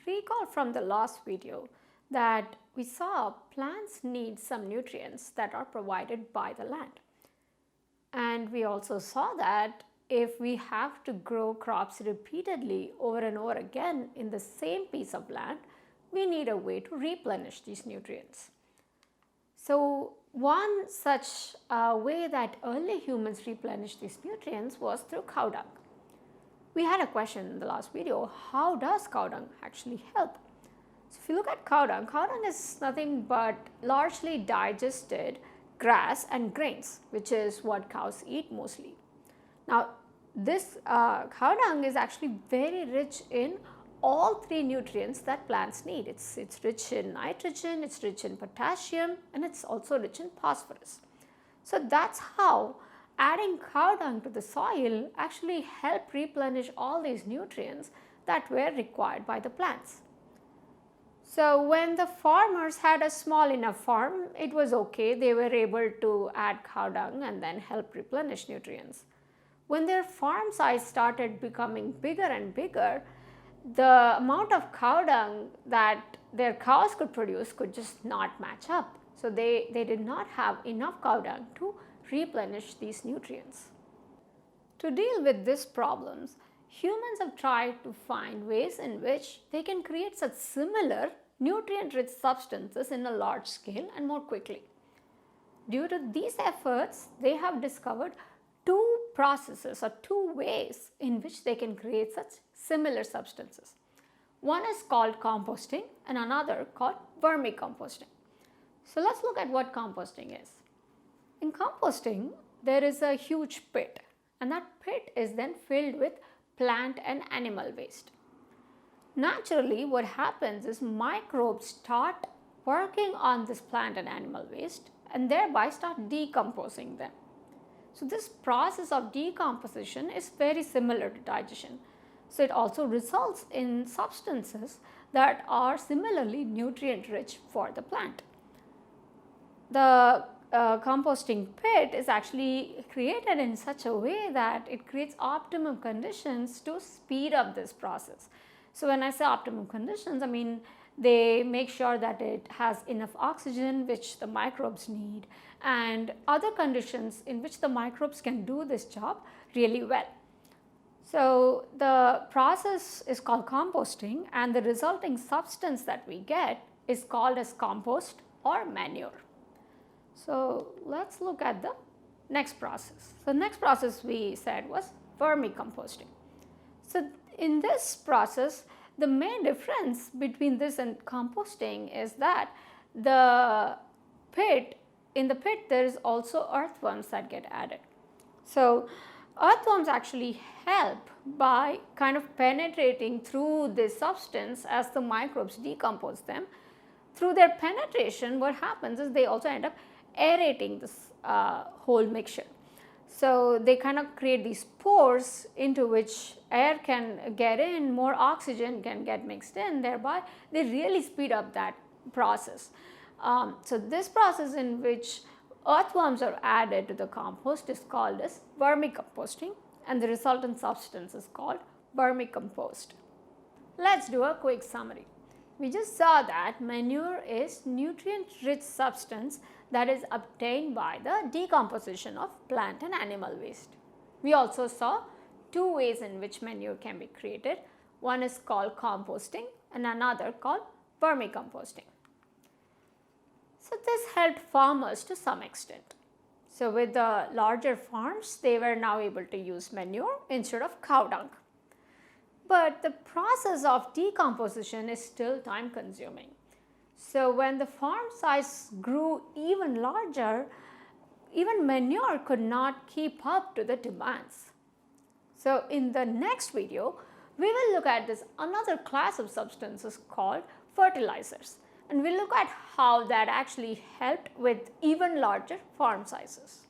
recall from the last video that we saw plants need some nutrients that are provided by the land. And we also saw that if we have to grow crops repeatedly over and over again in the same piece of land, we need a way to replenish these nutrients. So one such way that early humans replenished these nutrients was through cow dung. We had a question in the last video, how does cow dung actually help? So if you look at cow dung is nothing but largely digested grass and grains, which is what cows eat mostly. Now this cow dung is actually very rich in all three nutrients that plants need. It's rich in nitrogen, it's rich in potassium, and it's also rich in phosphorus. So that's how adding cow dung to the soil actually helped replenish all these nutrients that were required by the plants. So when the farmers had a small enough farm, it was okay. They were able to add cow dung and then help replenish nutrients. When their farm size started becoming bigger and bigger, the amount of cow dung that their cows could produce could just not match up. So they did not have enough cow dung to replenish these nutrients. To deal with these problems, humans have tried to find ways in which they can create such similar nutrient-rich substances in a large scale and more quickly. Due to these efforts, they have discovered two processes or two ways in which they can create such similar substances. One is called composting and another called vermicomposting. So let's look at what composting is. In composting, there is a huge pit, and that pit is then filled with plant and animal waste. Naturally, what happens is microbes start working on this plant and animal waste and thereby start decomposing them. So this process of decomposition is very similar to digestion. So it also results in substances that are similarly nutrient rich for the plant. The composting pit is actually created in such a way that it creates optimum conditions to speed up this process. So when I say optimum conditions, I mean they make sure that it has enough oxygen which the microbes need and other conditions in which the microbes can do this job really well. So the process is called composting and the resulting substance that we get is called as compost or manure. So let's look at the next process. The next process we said was vermicomposting. So in this process, the main difference between this and composting is that in the pit there is also earthworms that get added. So earthworms actually help by kind of penetrating through this substance as the microbes decompose them. Through their penetration, what happens is they also end up aerating this whole mixture. So they kind of create these pores into which air can get in, more oxygen can get mixed in, thereby they really speed up that process. So this process in which earthworms are added to the compost is called as vermicomposting and the resultant substance is called vermicompost. Let's do a quick summary. We just saw that manure is nutrient-rich substance that is obtained by the decomposition of plant and animal waste. We also saw two ways in which manure can be created. One is called composting and another called vermicomposting. So this helped farmers to some extent. So with the larger farms, they were now able to use manure instead of cow dung. But the process of decomposition is still time consuming. So when the farm size grew even larger, even manure could not keep up to the demands. So in the next video, we will look at this another class of substances called fertilizers, and we'll look at how that actually helped with even larger farm sizes.